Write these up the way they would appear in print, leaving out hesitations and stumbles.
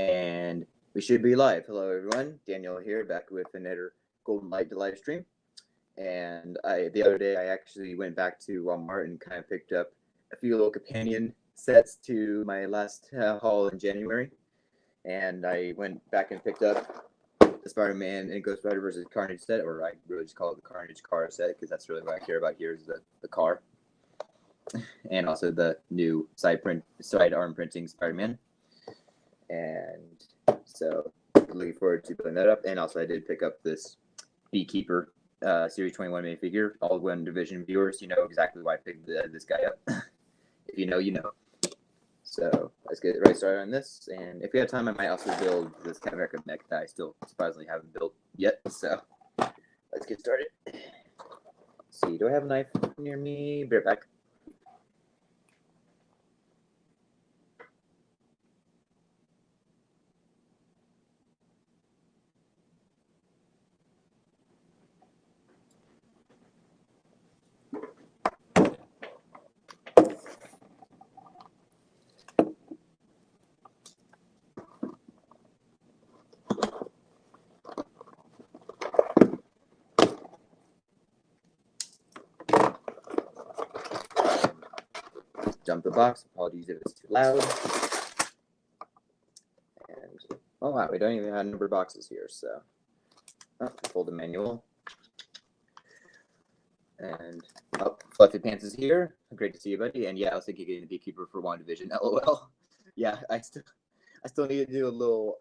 And we should be live. Hello, everyone. Daniel here, back with another Golden Light to live stream. And the other day, I actually went back to Walmart and kind of picked up a few little companion sets to my last haul in January. And I went back and picked up the Spider-Man and Ghostrider versus Carnage set, or I really just call it the Carnage car set because that's really what I care about here is the car. And also the new sidearm printing Spider-Man. And so looking forward to putting that up. And also I did pick up this Beekeeper Series 21 minifigure. All One Division viewers, you know exactly why I picked this guy up. If you know, you know. So let's get right started on this. And if we have time, I might also build this Captain America mech that I still surprisingly haven't built yet. So let's get started. Let's see, do I have a knife near me? Be right back. Dump the box. Apologies if it's too loud. And oh wow, we don't even have numbered boxes here. So pull the manual. And Fluffy Pants is here. Great to see you, buddy. And yeah, I was thinking of getting the Beekeeper for WandaVision. LOL. Yeah, I still need to do a little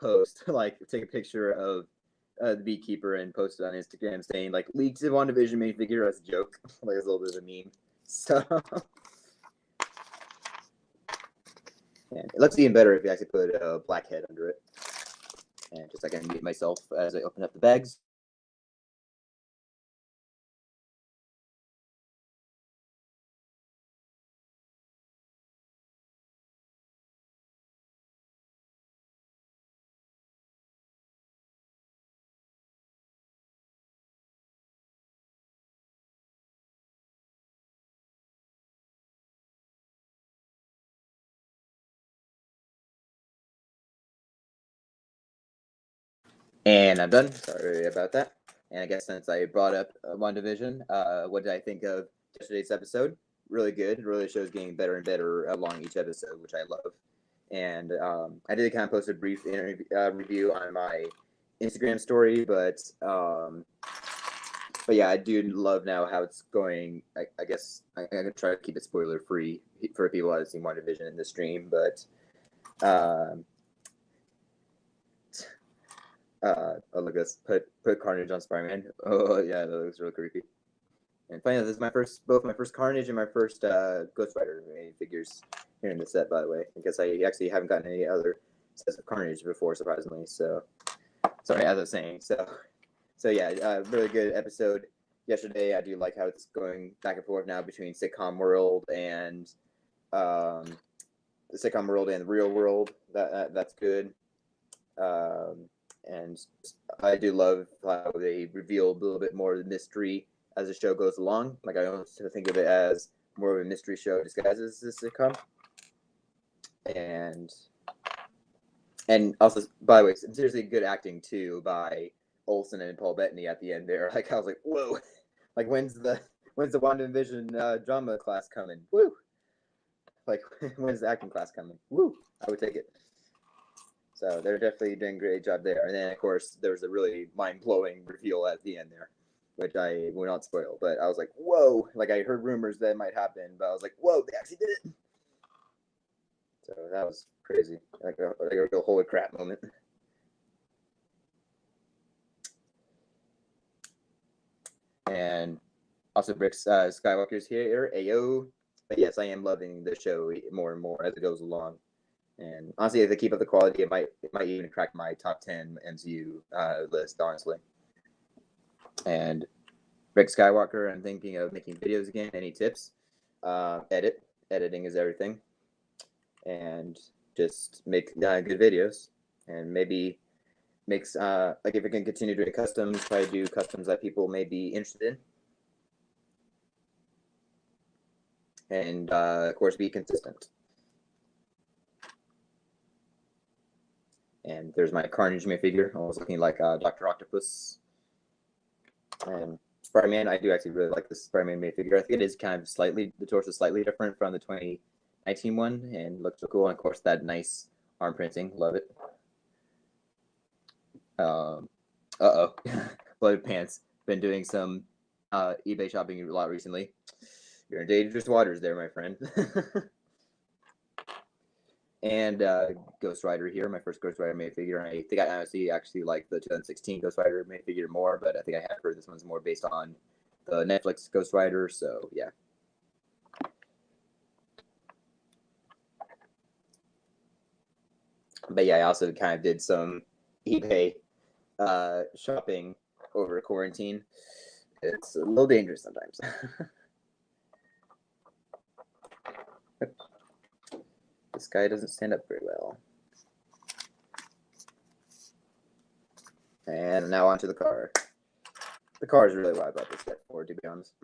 post, like take a picture of the Beekeeper and post it on Instagram saying like leaked to WandaVision minifigure as a joke, like as a little bit of a meme. So and it looks even better if you actually put a black head under it. And just like I mute myself as I open up the bags. And I'm done. Sorry about that. And I guess since I brought up WandaVision, what did I think of yesterday's episode? Really good. Really shows getting better and better along each episode, which I love. And I did kind of post a brief review on my Instagram story, but yeah, I do love now how it's going. I guess I'm gonna try to keep it spoiler free for people who haven't seen WandaVision in the stream, but. Oh look at this. Put Carnage on Spider-Man. Oh yeah, that looks real creepy. And finally, this is both my first Carnage and my first Ghostrider figures here in the set. By the way, I guess I actually haven't gotten any other sets of Carnage before, surprisingly. So sorry, as I was saying. So yeah, really good episode yesterday. I do like how it's going back and forth now between sitcom world and the sitcom world and the real world. That's good. And I do love how they reveal a little bit more of the mystery as the show goes along. Like I almost think of it as more of a mystery show disguised as a sitcom. And also, by the way, some seriously good acting too by Olsen and Paul Bettany at the end there. Like I was like, whoa, like when's the WandaVision drama class coming? Woo! Like when's the acting class coming? Woo! I would take it. So they're definitely doing a great job there. And then, of course, there was a really mind-blowing reveal at the end there, which I will not spoil. But I was like, whoa. Like, I heard rumors that it might happen, but I was like, whoa, they actually did it. So that was crazy. Like a real holy crap moment. And also, Brick Skywalker's here. Ayo. But yes, I am loving the show more and more as it goes along. And honestly, if they keep up the quality, it might even crack my top 10 MCU list, honestly. And Rick Skywalker, I'm thinking of making videos again. Any tips? Editing is everything. And just make good videos. And maybe makes, like if we can continue doing customs, try to do customs that people may be interested in. And, of course, be consistent. And there's my Carnage minifigure, almost looking like Dr. Octopus. And Spider-Man, I do actually really like this Spider-Man minifigure. I think it is kind of slightly, the torso is slightly different from the 2019 one, and looks so cool. And of course, that nice arm printing, love it. Blooded Pants. Been doing some eBay shopping a lot recently. You're in dangerous waters there, my friend. And Ghostrider here, my first Ghostrider minifigure. And I think I honestly actually like the 2016 Ghostrider minifigure more, but I think I have heard this one's more based on the Netflix Ghostrider, so yeah. But yeah, I also kind of did some eBay shopping over quarantine. It's a little dangerous sometimes. This guy doesn't stand up very well. And now onto the car. The car is really what I bought this set for, to be honest.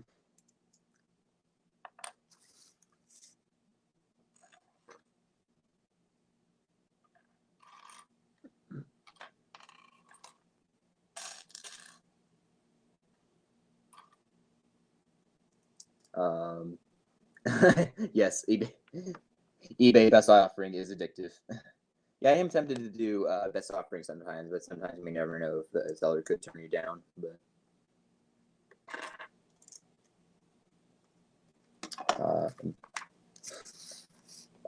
Yes, eBay best offering is addictive. Yeah, I am tempted to do best offering sometimes, but sometimes we never know if the seller could turn you down. But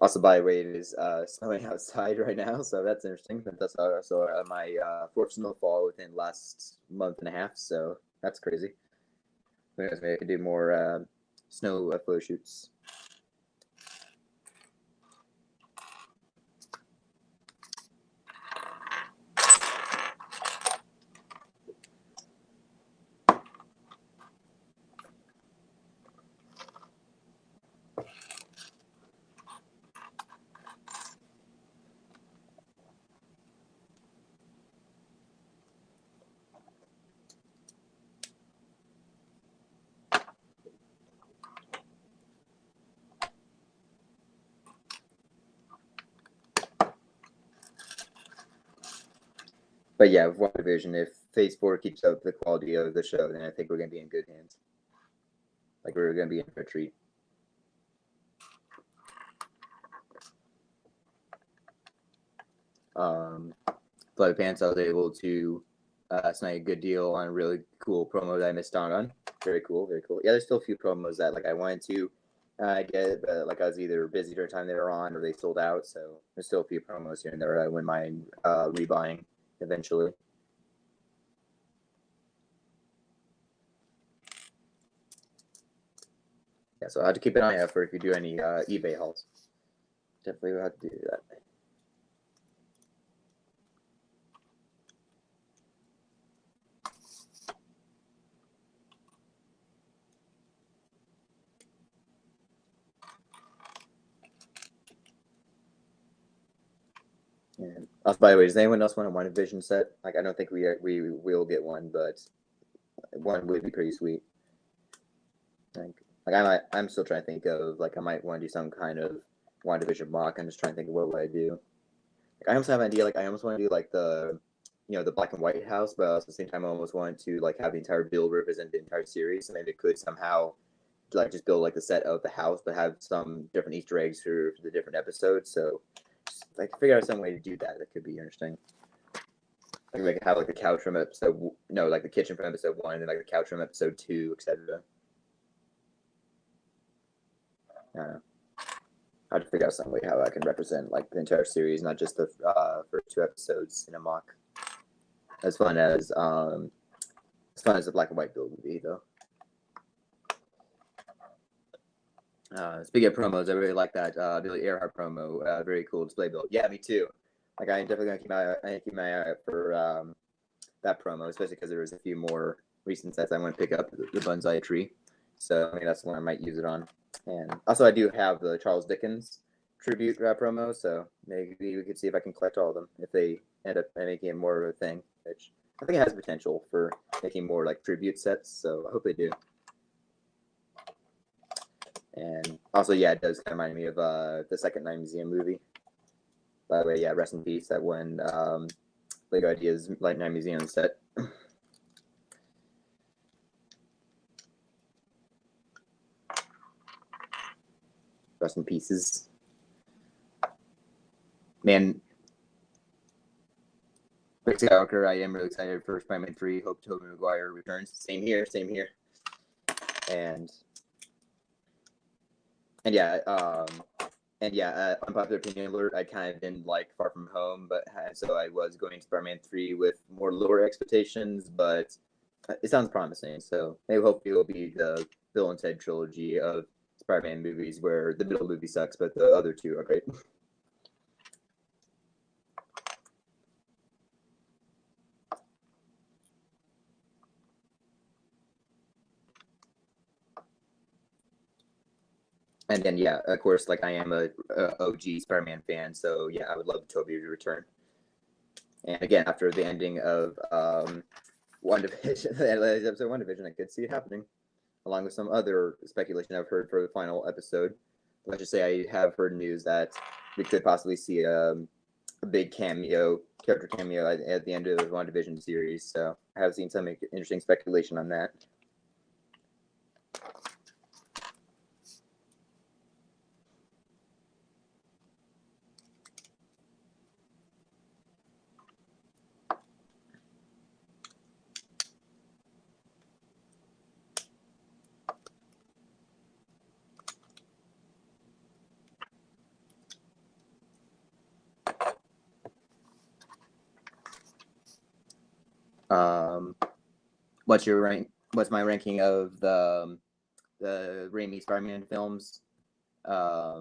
also, by the way, it is snowing outside right now, so that's interesting. That's also my fourth snowfall within the last month and a half, so that's crazy. Who knows, maybe I could do more snow photo shoots. But yeah, with WandaVision, if Phase 4 keeps up the quality of the show, then I think we're going to be in good hands. Like, we're going to be in for a treat. Blooded Pants, I was able to snag a good deal on a really cool promo that I missed out on. Very cool, very cool. Yeah, there's still a few promos that like I wanted to get, but like I was either busy during the time they were on or they sold out. So there's still a few promos here and there I wouldn't mind rebuying eventually. Yeah, so I have to keep an eye out for if you do any eBay hauls. Definitely will have to do that. And also, by the way, does anyone else want a WandaVision set? Like, I don't think we will get one, but one would be pretty sweet. Like I'm still trying to think of like I might want to do some kind of WandaVision mock. I'm just trying to think of what would I do. Like, I almost have an idea. Like I almost want to do like the the black and white house, but at the same time I almost want to like have the entire build represent the entire series. So maybe it could somehow like just build like the set of the house, but have some different Easter eggs for the different episodes. So like figure out some way to do that. That could be interesting. Like we could have like the couch from episode like the kitchen from episode 1, and then like the couch from episode 2, etc. I don't know. I have to figure out some way how I can represent like the entire series, not just the first 2 episodes in a mock. As fun as the black and white build would be, though. Speaking of promos, I really like that Billy Earhart promo. Very cool display build. Yeah, me too. Like I'm definitely gonna keep my eye out for that promo, especially because there was a few more recent sets I want to pick up. The bonsai tree, so I mean that's the one I might use it on. And also, I do have the Charles Dickens tribute promo, so maybe we could see if I can collect all of them if they end up making it more of a thing, which I think it has potential for making more like tribute sets. So I hope they do. And also, yeah, it does kind of remind me of the Second Night Museum movie. By the way, yeah, rest in peace. That when Lego Ideas Light Night Museum set. Rest in pieces. Man, Rick Skywalker, I am really excited for Spider-Man 3. Hope Tobey Maguire returns. Same here. And yeah, unpopular opinion alert, I kind of didn't like Far From Home, but so I was going to Spider-Man 3 with more lower expectations, but it sounds promising. So maybe hopefully it'll be the Bill and Ted trilogy of Spider-Man movies where the middle movie sucks, but the other two are great. And then, yeah, of course, like I am a OG Spider-Man fan, so yeah, I would love Tobey to return. And again, after the ending of WandaVision, the episode of WandaVision, I could see it happening, along with some other speculation I've heard for the final episode. Let's just say I have heard news that we could possibly see a big character cameo at the end of the WandaVision series. So I have seen some interesting speculation on that. What's your rank? What's my ranking of the Raimi Spider-Man films? Yeah,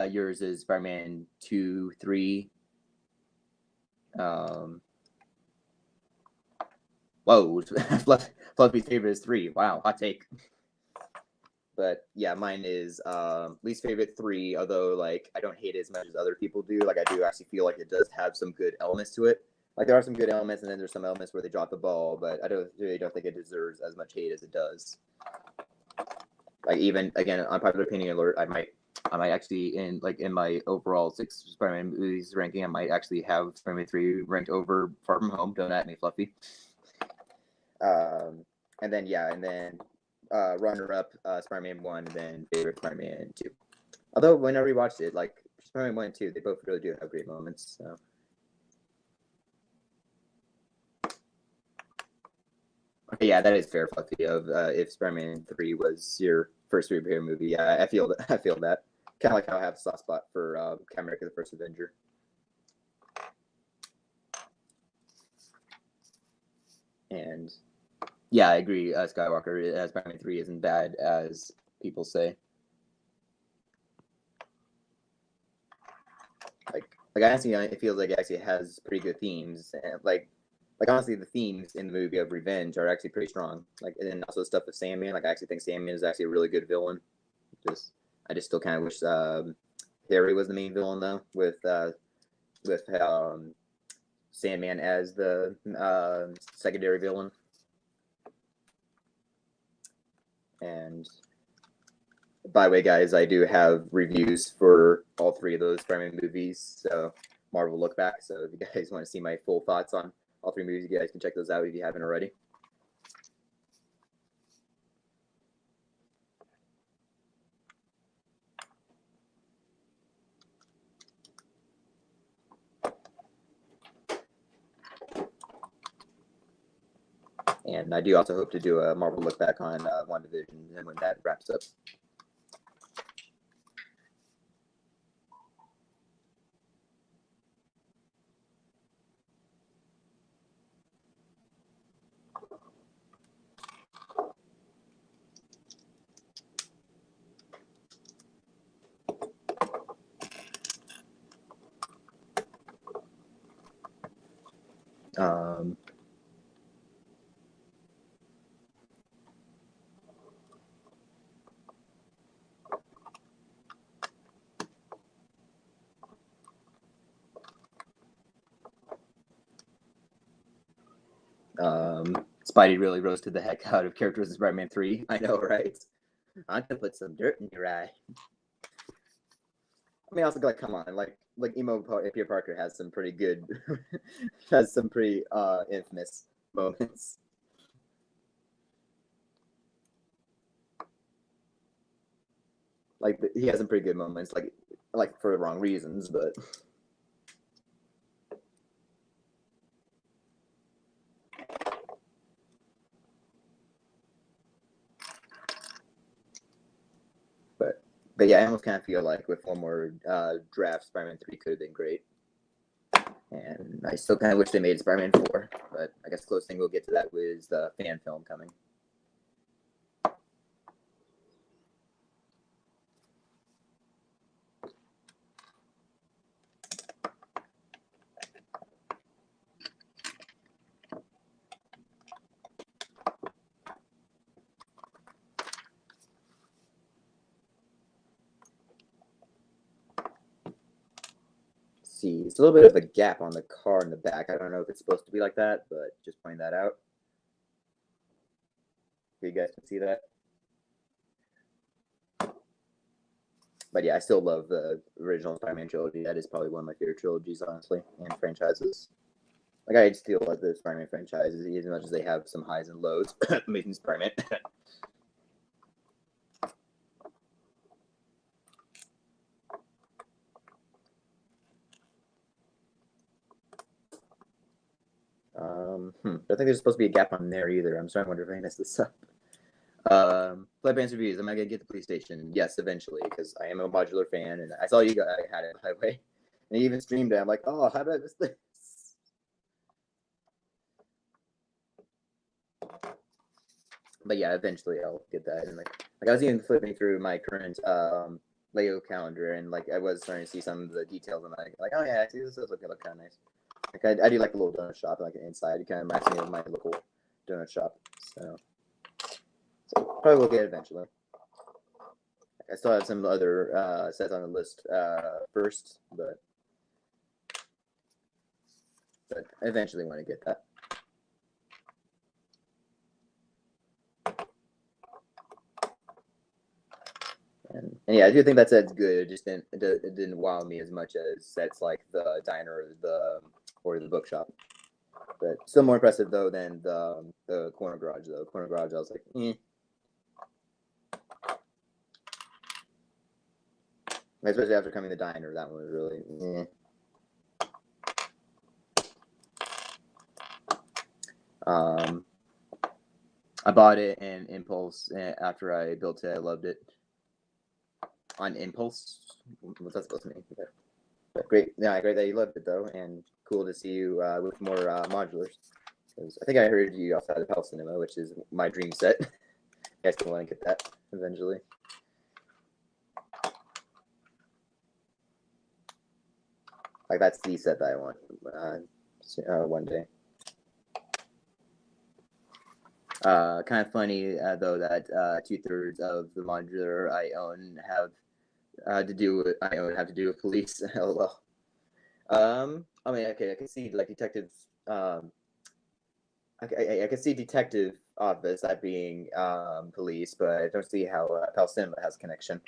yours is Spider-Man 2, 3. Whoa, Fluffy's favorite is 3. Wow, hot take. But yeah, mine is least favorite 3. Although like I don't hate it as much as other people do. Like I do actually feel like it does have some good elements to it. Like there are some good elements, and then there's some elements where they drop the ball. But I really don't think it deserves as much hate as it does. Like even again, unpopular opinion alert, I might actually in my overall 6 Spider-Man movies ranking, I might actually have Spider-Man 3 ranked over Far From Home. Don't at me, Fluffy. And then runner-up Spider-Man 1, and then favorite Spider-Man 2. Although when I rewatched it, like Spider-Man 1 and 2, they both really do have great moments. So. Okay, yeah, that is fair, Fluffy. Of if Spider-Man 3 was your first superhero movie, yeah, I feel that. Kind of like how I have a soft spot for Captain America: The First Avenger. And yeah, I agree. Skywalker, Spider-Man 3 isn't bad as people say. Like honestly, it feels like it actually has pretty good themes, and like honestly, the themes in the movie of Revenge are actually pretty strong. Like, and also stuff with Sandman. Like I actually think Sandman is actually a really good villain. I just still kind of wish Harry was the main villain though, with Sandman as the secondary villain. And by the way, guys, I do have reviews for all 3 of those Spider-Man movies. So Marvel Look Back. So if you guys want to see my full thoughts on all 3 movies, you guys can check those out if you haven't already. And I do also hope to do a Marvel Look Back on WandaVision and when that wraps up. Spidey really roasted the heck out of characters in Spider-Man 3. I know, right? I'm gonna put some dirt in your eye. I mean, also like, come on, like Peter Parker has some pretty good, has some pretty infamous moments. Like he has some pretty good moments, like for the wrong reasons, but. But yeah, I almost kind of feel like with one more draft, Spider-Man 3 could have been great. And I still kind of wish they made Spider-Man 4, but I guess the closest thing we'll get to that was the fan film coming. See, it's a little bit of a gap on the car in the back. I don't know if it's supposed to be like that, but just pointing that out. You guys can see that. But yeah, I still love the original Spider-Man trilogy. That is probably one of my favorite trilogies, honestly, and franchises. Like, I still love the Spider-Man franchises, as much as they have some highs and lows. Amazing Spider-Man. I don't think there's supposed to be a gap on there either. I'm starting to wonder if I messed this up. Bloodbands reviews. Am I gonna get the PlayStation? Yes, eventually, because I am a modular fan, and I saw you guys had it by the way, and you even streamed it. I'm like, oh, how did I miss this? But yeah, eventually I'll get that. And like I was even flipping through my current Lego calendar, and like I was starting to see some of the details, and like oh yeah, actually this does look kind of nice. Like I do like the little donut shop, like inside. It kind of reminds me of my local donut shop. So probably will get it eventually. I still have some other sets on the list first, but I eventually want to get that. And yeah, I do think that set's good. It didn't wow me as much as sets like the diner or the bookshop. But still more impressive though than the corner garage though. Corner garage, I was like, eh. Especially after coming to the diner, that one was really, eh. I bought it in Impulse after I built it. I loved it on Impulse. What's that supposed to mean? But great, yeah, great that you loved it though, and cool to see you with more modulars. Because I think I heard you outside of Pal Cinema, which is my dream set. You guys can want to get that eventually. Like that's the set that I want one day. Kind of funny though that 2/3 of the modular I own have to do with police. LOL. I mean, okay, I can see like detectives. I can see detective office that being police, but I don't see how Pal Cinema has connection.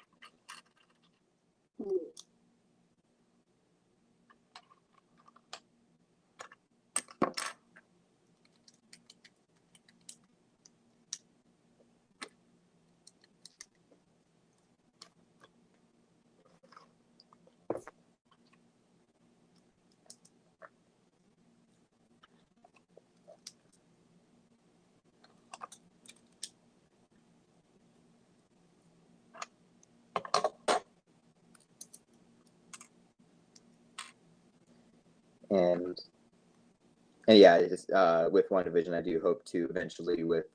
And yeah, just with WandaVision, I do hope to eventually with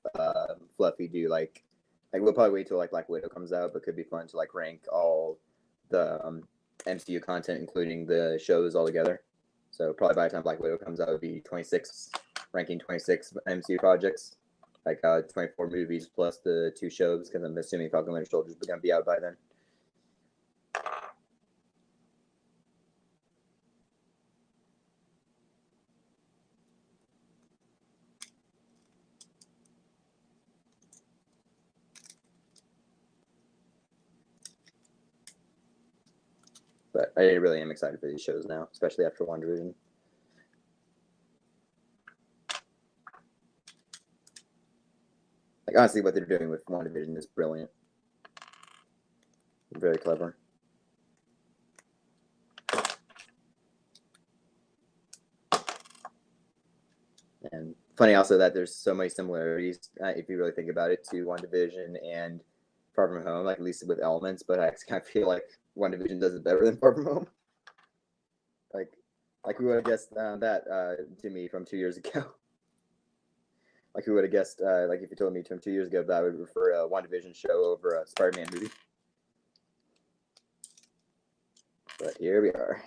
Fluffy do like we'll probably wait till like Black Widow comes out, but could be fun to like rank all the MCU content, including the shows all together. So probably by the time Black Widow comes out, it would be 26, ranking 26 MCU projects, like 24 movies plus the 2 shows, because I'm assuming Falcon Winter Soldier is going to be out by then. But I really am excited for these shows now, especially after WandaVision. Like, honestly, what they're doing with WandaVision is brilliant. Very clever. And funny also that there's so many similarities, if you really think about it, to WandaVision and Far From Home, like at least with elements, but I kind of feel like WandaVision does it better than Far From Home. Like who would have guessed that to me from 2 years ago? Like who would have guessed, like if you told me from 2 years ago that I would prefer a WandaVision show over a Spider-Man movie. But here we are.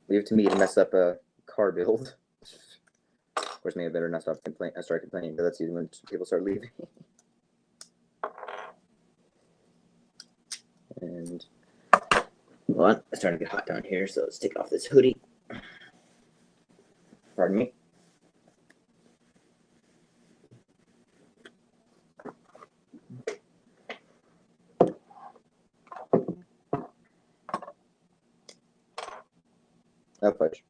Leave it to me to mess up a car build. Of course, maybe I better not start complaining, but that's usually when people start leaving. And hold on, it's starting to get hot down here, so let's take off this hoodie. Pardon me. Oh, fudge.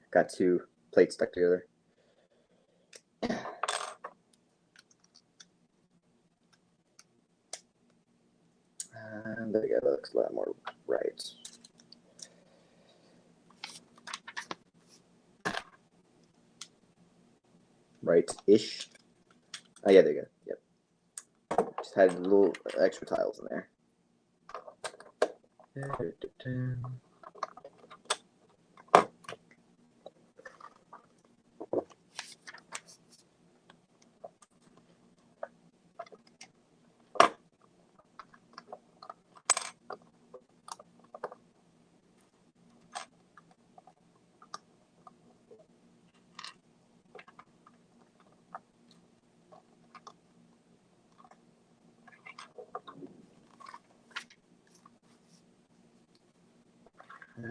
Got two plates stuck together. There we go. That looks a lot more right. Right-ish. Oh, yeah, there you go. Yep. Just had little extra tiles in there.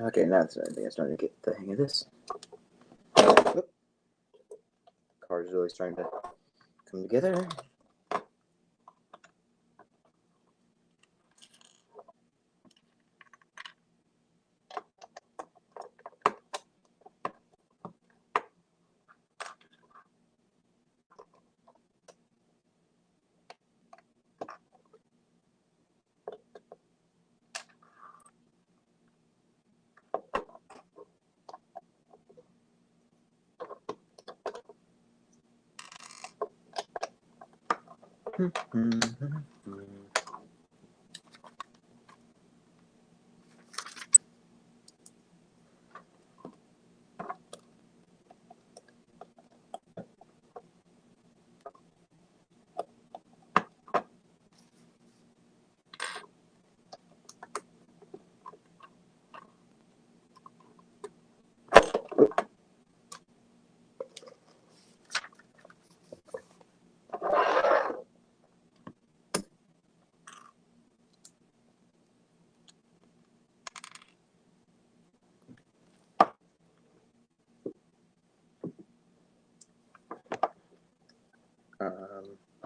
Okay, now I think I'm starting to get the hang of this. Oop. Car's really starting to come together.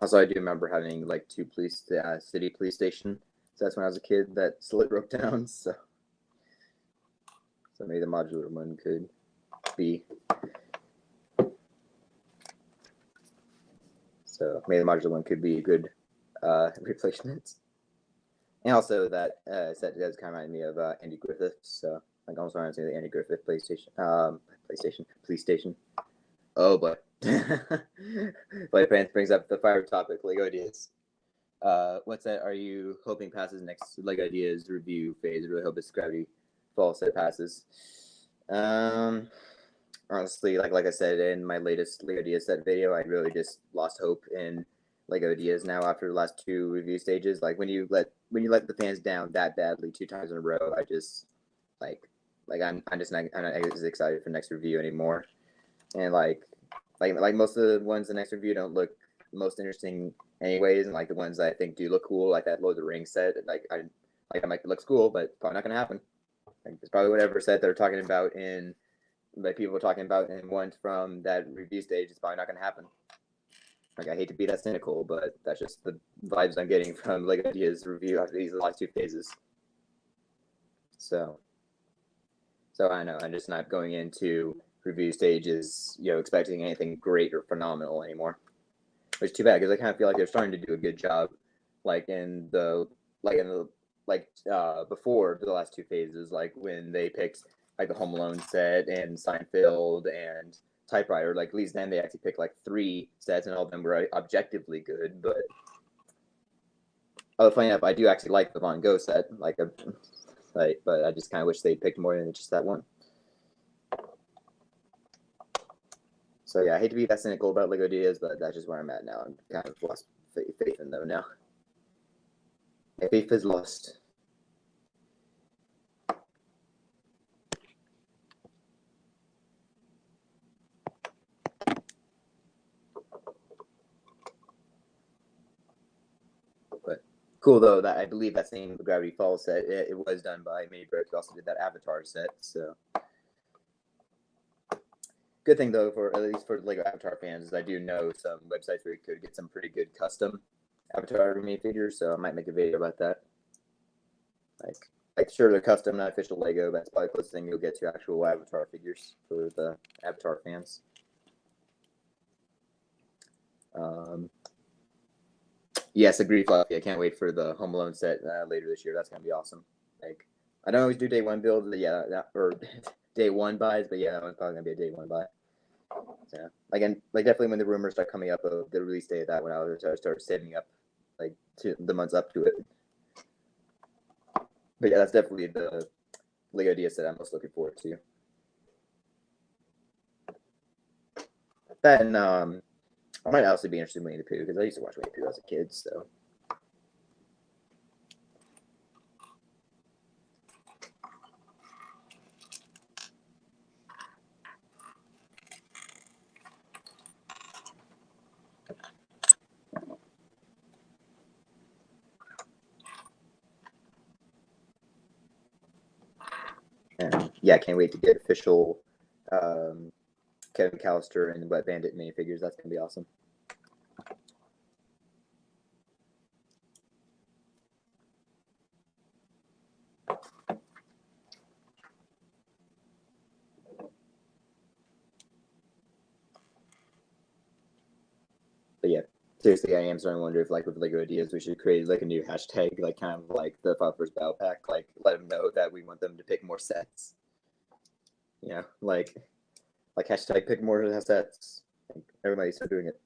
Also, I do remember having like two city police station. So that's when I was a kid that slowly broke down. So maybe the modular one could be. So maybe the modular one could be a good replacement. And also that set does kind of remind me of Andy Griffith. So like almost want to say the Andy Griffith PlayStation, police station. Oh boy, Play Pants brings up the fire topic, Lego ideas. What's that? Are you hoping passes next Lego ideas review phase? Really hope this Gravity Falls set passes. Honestly, like I said in my latest Lego Ideas set video, I really just lost hope in Lego Ideas now after the last two review stages. Like when you let the fans down that badly 2 times in a row, I just I'm not as excited for next review anymore. And like most of the ones in the next review don't look most interesting anyways, and like the ones that I think do look cool, like that Lord of the Rings set, I'm like, it looks cool, but probably not gonna happen. Like, it's probably whatever set they're talking about in, like people are talking about in ones from that review stage, it's probably not gonna happen. Like, I hate to be that cynical, but that's just the vibes I'm getting from Lego Ideas review after these last two phases. So I know I'm just not going into review stages, expecting anything great or phenomenal anymore. Which is too bad, because I kind of feel like they're starting to do a good job, before the last two phases, like when they picked like the Home Alone set and Seinfeld and Typewriter. Like at least then they actually picked like 3 sets, and all of them were objectively good. But funny enough, I do actually like the Von Gogh set, but I just kind of wish they picked more than just that one. So yeah, I hate to be that cynical about Lego Ideas, but that's just where I'm at now. I'm kind of lost faith in them now. My faith is lost. But cool though that I believe that same Gravity Falls set, it was done by Maybrick, who also did that Avatar set. So good thing though, for at least for Lego Avatar fans, is I do know some websites where you could get some pretty good custom Avatar minifigures, so I might make a video about that. Like sure, they're custom, not official Lego, but that's probably the closest thing you'll get to actual Avatar figures for the Avatar fans. Yes, agreed, Fluffy. I can't wait for the Home Alone set later this year. That's gonna be awesome. Like, I don't always do day one builds, or day one buys, but yeah, that one's probably gonna be a day one buy. So, again, definitely when the rumors start coming up of the release date of that one, I'll start saving up to the months up to it. But yeah, that's definitely the Lego Ideas set I'm most looking forward to. That and I might also be interested in Winnie the Pooh, because I used to watch Winnie the Pooh as a kid, so. And yeah, I can't wait to get official Kevin McAllister and Wet Bandit minifigures. That's gonna be awesome. But yeah, seriously, I am starting to wonder if with Lego Ideas we should create a new hashtag, kind of like the Five First Battle Pack, let them know that we want them to pick more sets. Like hashtag pick more sets. Everybody start doing it.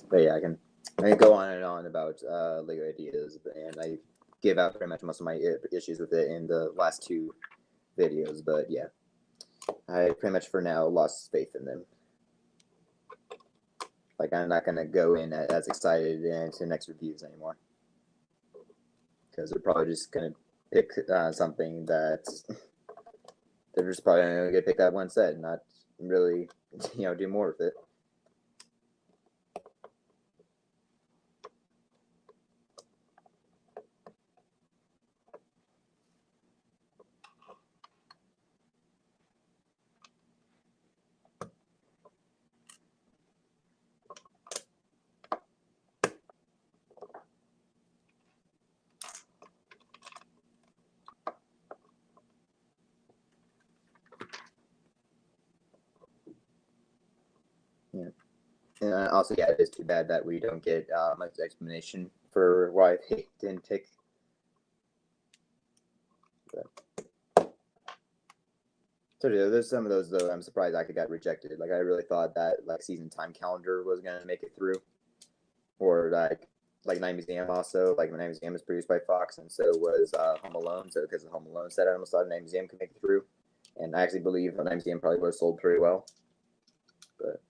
But yeah, I can go on and on about Lego Ideas, and I give out pretty much most of my issues with it in the last 2 videos. But yeah, I pretty much for now lost faith in them. I'm not gonna go in as excited into next reviews anymore, because they're probably just gonna pick something that's they're just probably going to pick that one set and not really, do more with it. Yeah. And also, yeah, it is too bad that we don't get much explanation for why they didn't take. So yeah, there's some of those though. I'm surprised I got rejected. Like I really thought that like season time calendar was gonna make it through, or like Night Museum also. Like Night Museum is produced by Fox, and so was Home Alone. So because the Home Alone set, I almost thought Night Museum could make it through, and I actually believe Night Museum probably would have sold pretty well, but.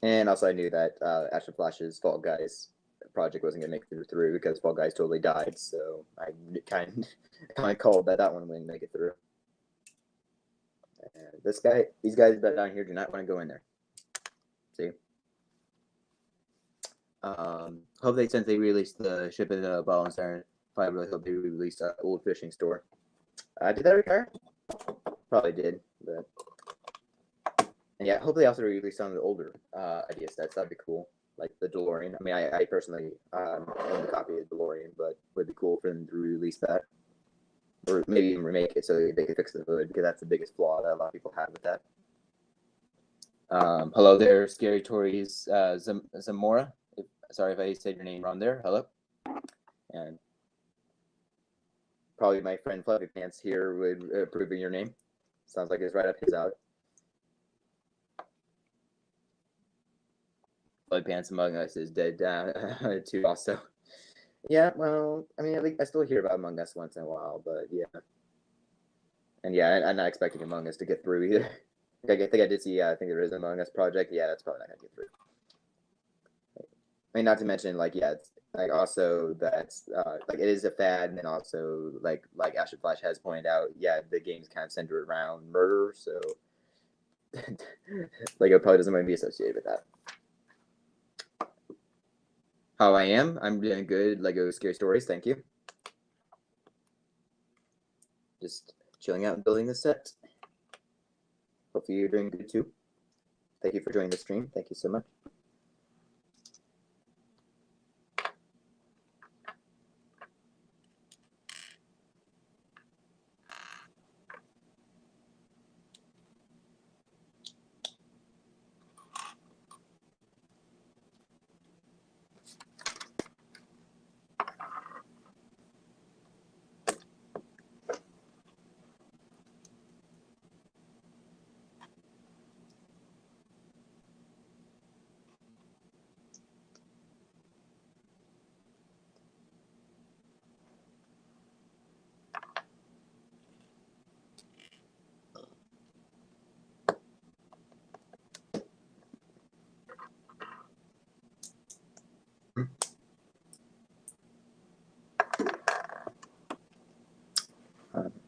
And also, I knew that Astro Flash's Fall Guys project wasn't going to make it through because Fall Guys totally died. So I kind of called that one wouldn't make it through. And these guys down here do not want to go in there. See. Hope since they released the ship in the Ball and Siren, probably really hope they released an old fishing store. Did that retire? Probably did, but. And yeah, hopefully also release some of the older idea sets. That'd be cool. Like the DeLorean. I mean, I personally own a copy of DeLorean, but it would be cool for them to release that. Or maybe even remake it so they could fix the hood, because that's the biggest flaw that a lot of people have with that. Hello there, Scary Tories Zamora. Sorry if I said your name wrong there. Hello. And probably my friend Fluffy Pants here would approve of your name. Sounds like it's right up his alley. Blood Pants Among Us is dead too also. Yeah, well, I mean, I still hear about Among Us once in a while, but yeah. And yeah, I'm not expecting Among Us to get through either. I think I did see, I think there is an Among Us project. Yeah, that's probably not going to get through. I mean, not to mention, like, yeah, it's, like, also that's, like, it is a fad, and then also, like Astro Flash has pointed out, yeah, the game's kind of centered around murder, so, like, it probably doesn't want to be associated with that. How I am? I'm doing good. Lego Scary Stories. Thank you. Just chilling out and building this set. Hopefully you're doing good too. Thank you for joining the stream. Thank you so much.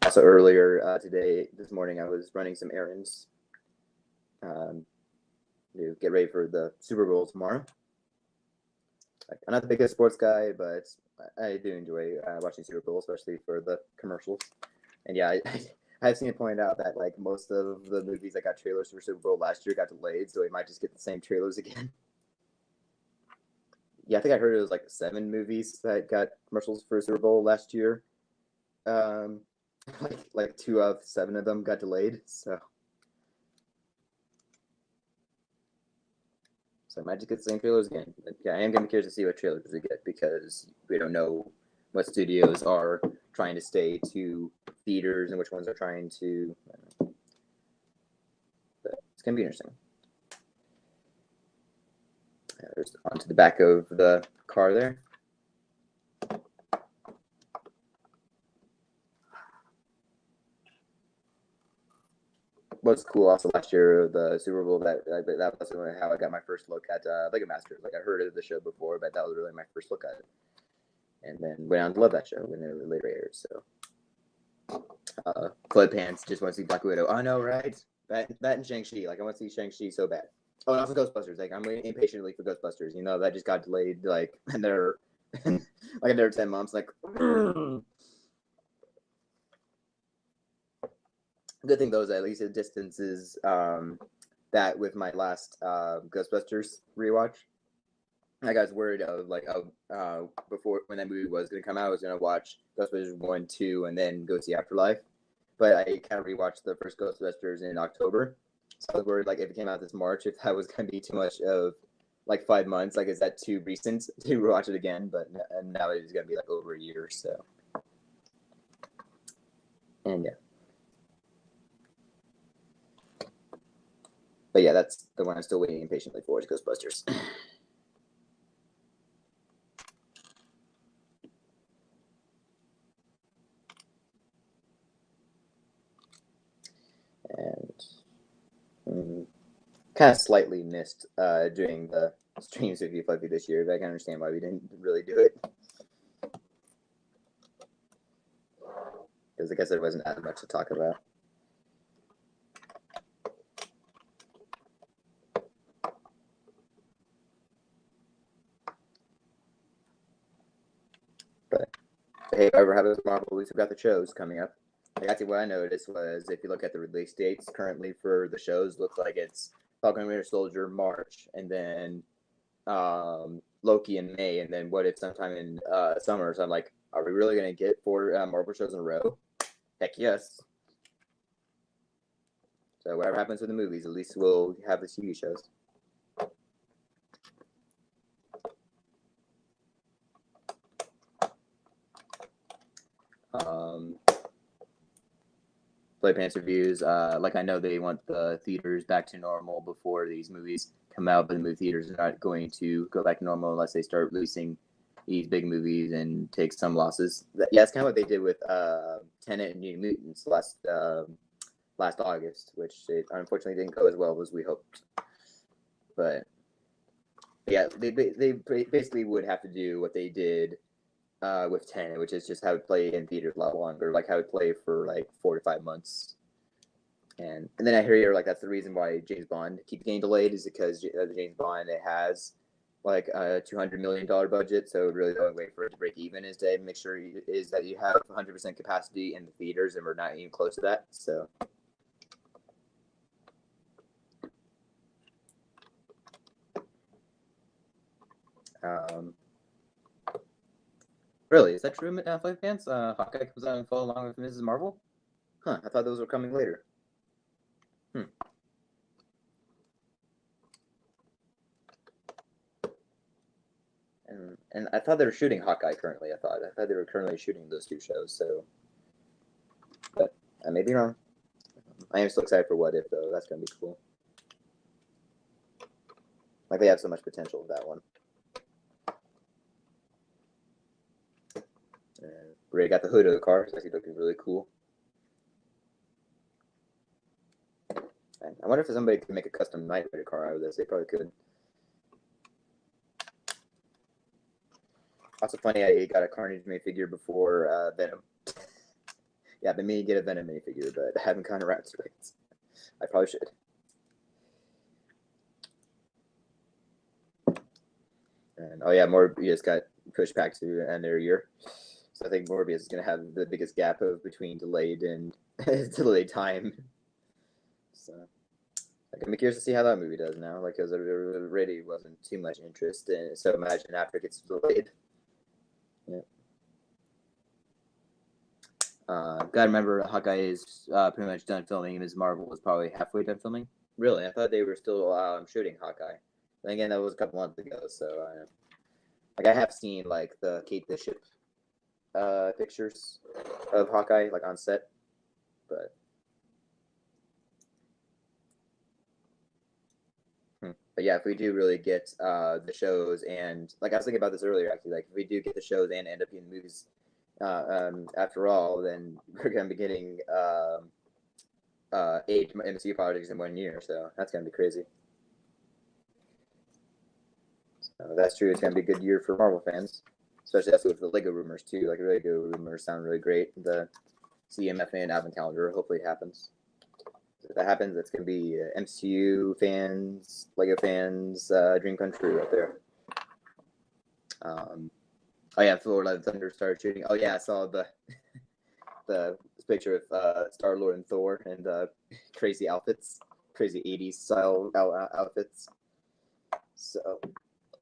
Also earlier this morning, I was running some errands to get ready for the Super Bowl tomorrow. I'm not the biggest sports guy, but I do enjoy watching Super Bowl, especially for the commercials. And yeah, I've seen it pointed out that like most of the movies that got trailers for Super Bowl last year got delayed, so we might just get the same trailers again. Yeah, I think I heard it was like 7 movies that got commercials for Super Bowl last year. Like 2 of 7 of them got delayed, so I might just get the same trailers again. But yeah, I am gonna be curious to see what trailers we get, because we don't know what studios are trying to stay to theaters and which ones are trying to. But it's gonna be interesting. There's onto the back of the car there. what's cool also last year, the Super Bowl, that was how I got my first look at Lego Masters. Like, I heard of the show before, but that was really my first look at it. And then went on to love that show when it later aired. So, Flood Pants just want to see Black Widow. I know, right? That and Shang-Chi. Like, I want to see Shang-Chi so bad. Oh, and also Ghostbusters. Like, I'm waiting impatiently for Ghostbusters. You know, that just got delayed, like, another 10 months. Like, good thing though is at least it distances that with my last Ghostbusters rewatch. Like, I was worried of before when that movie was gonna come out, I was gonna watch Ghostbusters 1, 2, and then go see Afterlife. But I kind of rewatched the first Ghostbusters in October, so I was worried like if it came out this March, if that was gonna be too much of like 5 months. Like, is that too recent to rewatch it again? But now it is gonna be like over a year. So, and yeah. But yeah, that's the one I'm still waiting impatiently for, is Ghostbusters. And kind of slightly missed doing the streams with you, Fluffy, this year, but I can understand why we didn't really do it. Because I guess there wasn't that much to talk about. But hey, if I ever have a Marvel, at least we've got the shows coming up. Like, actually, what I noticed was if you look at the release dates currently for the shows, looks like it's Falcon and Winter Soldier March, and then Loki in May, and then What If sometime in summer. So I'm like, are we really going to get 4 Marvel shows in a row? Heck yes. So whatever happens with the movies, at least we'll have the TV shows. Play Pants reviews. Like, I know they want the theaters back to normal before these movies come out, but the movie theaters are not going to go back to normal unless they start releasing these big movies and take some losses. Yeah, it's kind of what they did with Tenet and New Mutants last August, which it unfortunately didn't go as well as we hoped. But yeah, they basically would have to do what they did with Tenet, which is just have it play in theaters a lot longer, like have it play for like 4 to 5 months. And then I hear like that's the reason why James Bond keeps getting delayed, is because James Bond, it has like a $200 million budget, so really the only way for it to break even is to make sure that you have 100% capacity in the theaters, and we're not even close to that. So really, is that true, Flight Fans? Hawkeye comes out and follow along with Mrs. Marvel? Huh, I thought those were coming later. And I thought they were shooting Hawkeye currently. I thought they were currently shooting those 2 shows. So, but I may be wrong. I am still excited for What If, though. That's gonna be cool. Like, they have so much potential with that one. We already got the hood of the car. It's actually looking really cool. And I wonder if somebody could make a custom Knight Rider car out of this. They probably could. Also funny, I got a Carnage minifigure before Venom. Yeah, I've been meaning to get a Venom minifigure, but I haven't gone around to it. I probably should. And oh yeah, Morbius got pushed back to end their year. So I think Morbius is going to have the biggest gap of between delayed and delayed time. So I'm curious to see how that movie does now. Like, because there already wasn't too much interest in it. So imagine after it gets delayed. Yeah. Gotta remember, Hawkeye is pretty much done filming, and Ms. Marvel was probably halfway done filming. Really? I thought they were still shooting Hawkeye. Then again, that was a couple months ago, so like, I have seen like the Kate Bishop pictures of Hawkeye, like, on set, but yeah, if we do really get the shows, and like I was thinking about this earlier, actually, like if we do get the shows and end up in the movies after all, then we're gonna be getting 8 MCU projects in 1 year, so that's gonna be crazy. So that's true. It's gonna be a good year for Marvel fans, especially also with the Lego rumors too. Like Lego rumors sound really great. The CMF and Advent Calendar. Hopefully it happens. If that happens, it's gonna be MCU fans, Lego fans, dream come true right there. Oh yeah, Thor: Love and Thunder started shooting. Oh yeah, I saw the picture of Star-Lord and Thor and crazy outfits, crazy 80s style outfits. So,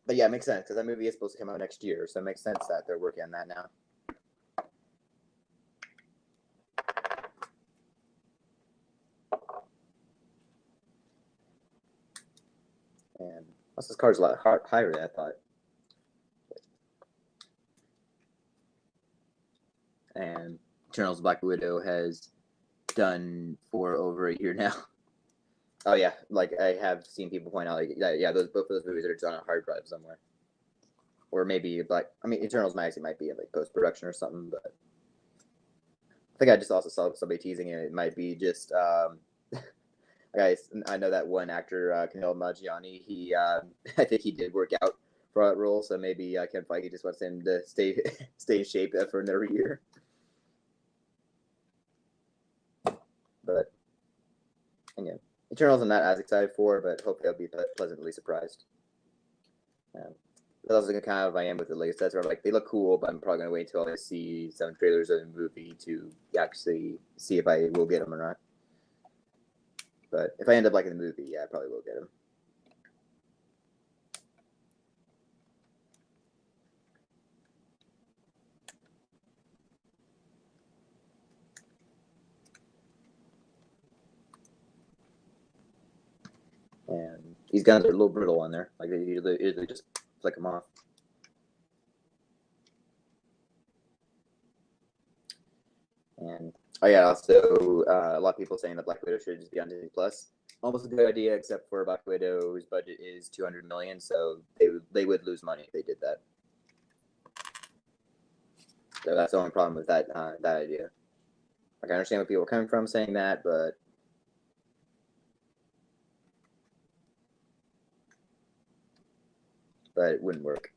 but yeah, it makes sense because that movie is supposed to come out next year, so it makes sense that they're working on that now. And plus, this card's a lot higher than I thought. And Eternals Black Widow has done for over a year now. Oh yeah, like I have seen people point out, like yeah, both of those movies are just on a hard drive somewhere, or maybe Eternals might be in like post production or something. But I think I just also saw somebody teasing it. It might be just guys. I know that one actor, Kumail Nanjiani. He I think he did work out for that role, so maybe Kevin Feige just wants him to stay in shape for another year. But again, Eternals I'm not as excited for, but hopefully I'll be pleasantly surprised. That's also kind of I am with the Lego sets, where like they look cool, but I'm probably gonna wait until I see some trailers of the movie to actually see if I will get them or not. But if I end up liking the movie, yeah, I probably will get them. And these guns are a little brittle on there. Like they usually just flick them off. And oh yeah, also a lot of people saying that Black Widow should just be on Disney Plus. Almost a good idea, except for Black Widow's budget is $200 million, so they would lose money if they did that. So that's the only problem with that idea. Like I understand what people are coming from saying that, but it wouldn't work.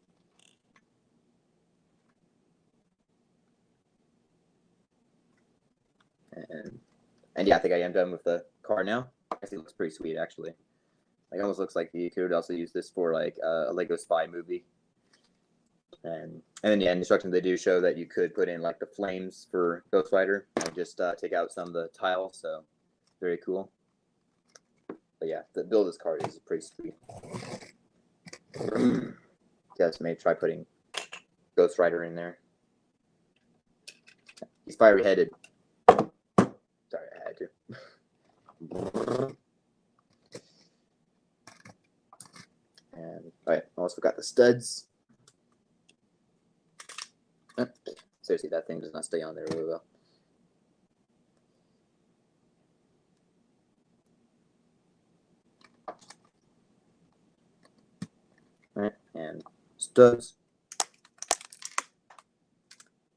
And yeah, I think I am done with the car now. I guess it looks pretty sweet actually. Like almost looks like you could also use this for like a Lego spy movie. And then yeah, instructions they do show that you could put in like the flames for Ghostrider and just take out some of the tiles. So very cool. But yeah, the build of this card is pretty sweet. Guess maybe try putting Ghostrider in there. He's fiery headed. Sorry, I had to. And all right, also got the studs. Seriously, that thing does not stay on there really well. All right, and studs.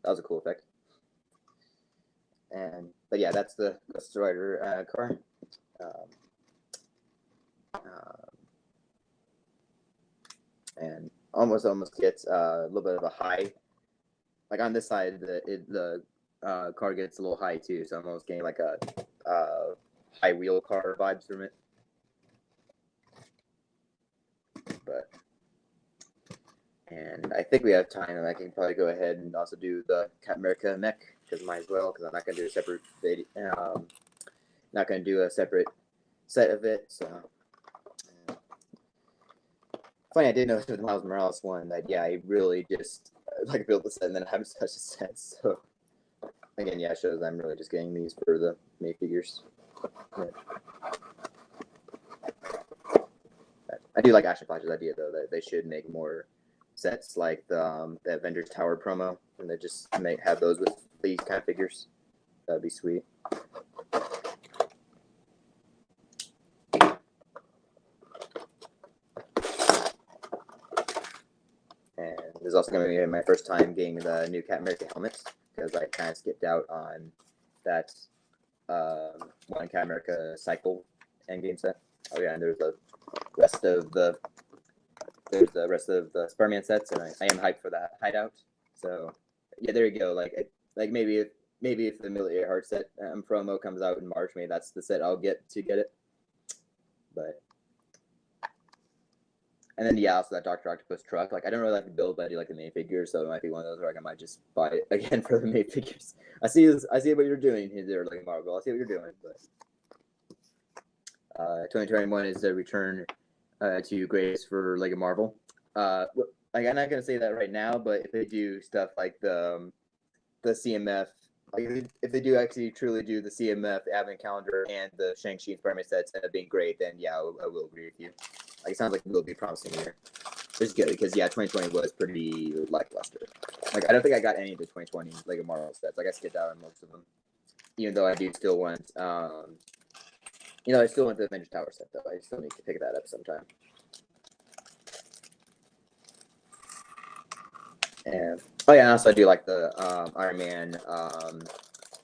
That was a cool effect. But yeah, that's the Ghostrider car. And almost gets a little bit of a high. Like on this side, the car gets a little high too, so I'm almost getting like a high wheel car vibes from it. And I think we have time, and I can probably go ahead and also do the Captain America mech because might as well, because I'm not gonna do a separate video. Not gonna do a separate set of it. So funny, I did notice with the Miles Morales one that yeah, I really just like built the set and then I haven't touched the set. So again, yeah, it shows I'm really just getting these for the May figures. Yeah. I do like Action Flash's idea though that they should make more sets like the Avengers Tower promo, and they just have those with these kind of figures. That'd be sweet. And this is also going to be my first time getting the new Captain America helmets because I kind of skipped out on that one Captain America cycle endgame set. Oh yeah, and there's the rest of the Spider-Man sets, and I am hyped for that hideout. So yeah, there you go. Like maybe if the Military Heart set promo comes out in March, maybe that's the set I'll get it. But and then yeah, also that Dr. Octopus truck. Like I don't really like the build, but I do like the minifigures, so it might be one of those where like I might just buy it again for the minifigures. I see what you're doing here, like Marvel. I see what you're doing, but 2021 is the return to greatest for Lego Marvel. Like I'm not gonna say that right now, but if they do stuff like the CMF, like if they do actually truly do the CMF advent calendar and the Shang-Chi and Spider-Man sets end up being great, then yeah, I will agree with you. Like it sounds like it will be a promising year. It's good because yeah, 2020 was pretty lackluster. Like I don't think I got any of the 2020 Lego Marvel sets. Like I skipped out on most of them, even though I do still want. I still want the Avengers Tower set though. I still need to pick that up sometime. And oh yeah, and also I do like the Iron Man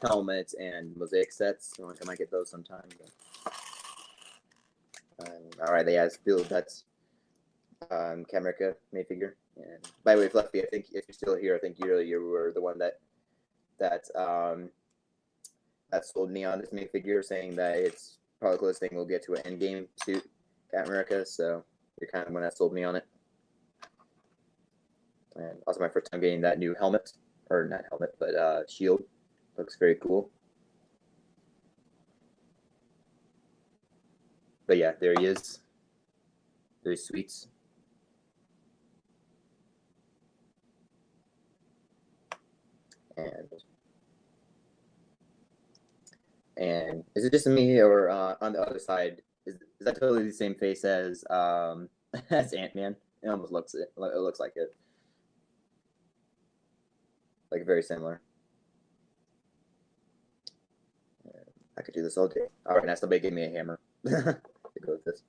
helmets and mosaic sets. I might get those sometime. All right, yeah, that's Captain America minifigure. And by the way, Fluffy, I think if you're still here, I think you were the one that sold me on this minifigure, saying that it's probably the closest thing we'll get to an endgame suit, Captain America. So you're kind of the one that sold me on it. And also my first time getting that new helmet, or not helmet, but shield. Looks very cool. But yeah, there he is. Very sweet. And is it just me, or on the other side, is that totally the same face as as Ant-Man? It almost looks like it. Like very similar. I could do this all day. All right, now somebody give me a hammer to go with this.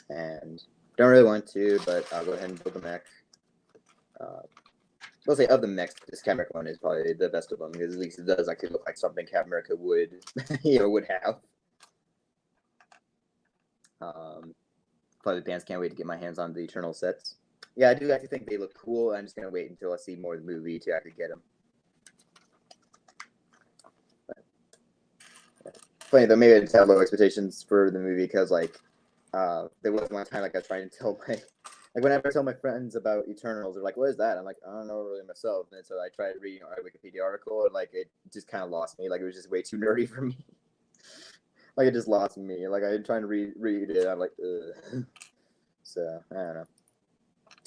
And don't really want to, but I'll go ahead and build the mech. I'll say of the mechs, this Captain America one is probably the best of them because at least it does actually look like something Captain America would, would have. Probably the pants. Can't wait to get my hands on the Eternal sets. Yeah, I do actually think they look cool. I'm just gonna wait until I see more of the movie to actually get them. Funny though, maybe I just have low expectations for the movie because there was one time like I tried to tell whenever I tell my friends about Eternals, they're like, "What is that?" I'm like, "I don't know really myself." And so I tried reading a Wikipedia article, and it just kind of lost me. Like it was just way too nerdy for me. Like it just lost me. Like I trying to read it, I'm like, ugh. So I don't know.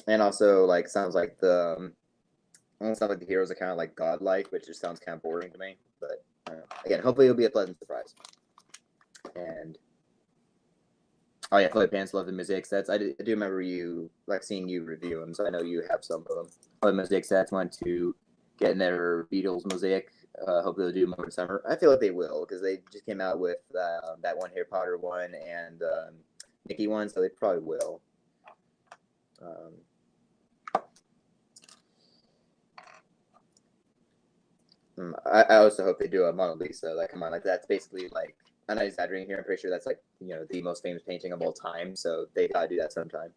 And also sounds like the heroes are kind of godlike, which just sounds kind of boring to me. But again, hopefully it'll be a pleasant surprise. And oh yeah, Chloe Pants love the mosaic sets. I do remember you seeing you review them, so I know you have some of them. The mosaic sets want to get in their Beatles mosaic. Hopefully they'll do more in summer. I feel like they will because they just came out with that one Harry Potter one and Mickey one, so they probably will. I also hope they do a Mona Lisa. Come on, that's basically I'm not exaggerating here. I'm pretty sure that's the most famous painting of all time. So they gotta do that sometime.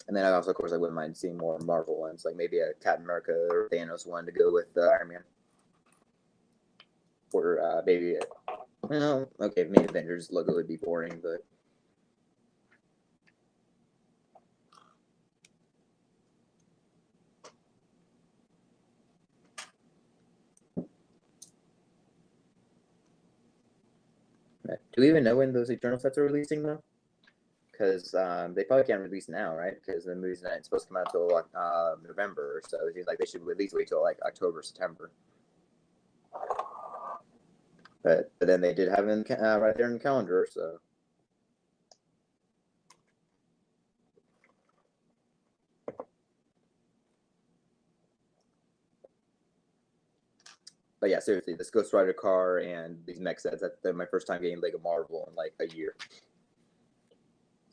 And then I also, of course, I wouldn't mind seeing more Marvel ones, like maybe a Captain America or Thanos one to go with Iron Man. Or maybe, okay, maybe Avengers logo would be boring, but. Do we even know when those Eternal sets are releasing, though? Because they probably can't release now, right? Because the movie's not supposed to come out until November, so it seems like they should at least wait till October, September. But then they did have them right there in the calendar, so. But yeah, seriously, this Ghostrider car and these mech sets, that's my first time getting Lego Marvel in a year.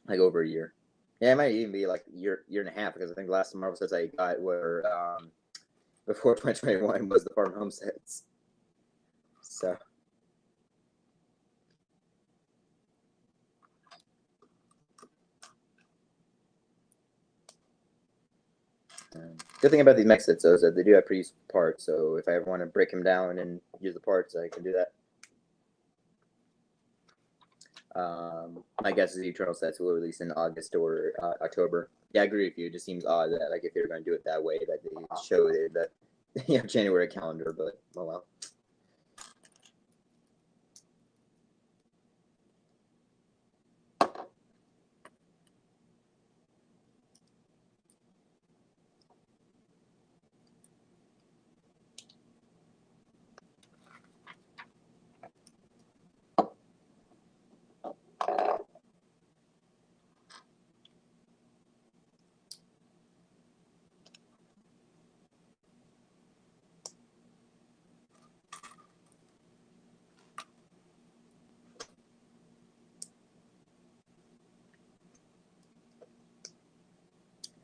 Over a year. Yeah, it might even be a year and a half because I think the last Marvel sets I got were before 2021 was the Farm Home sets. So. Good thing about these mech sets though is that they do have pretty useful parts. So if I ever want to break them down and use the parts, I can do that. My guess is the Eternal sets will release in August or October. Yeah, I agree with you. It just seems odd that like if they're going to do it that way, that they show the January calendar. But oh well.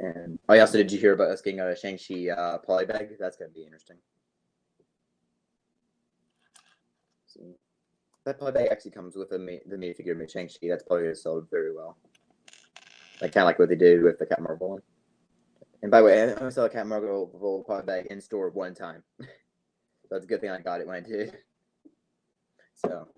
And oh, yeah, also, did you hear about us getting a Shang-Chi polybag? That's going to be interesting. So, that polybag actually comes with the minifigure of Shang-Chi. That's probably going to sell very well. Like kind of like what they did with the Captain Marvel one. And by the way, I only saw a Captain Marvel polybag in store one time. So that's a good thing I got it when I did. So.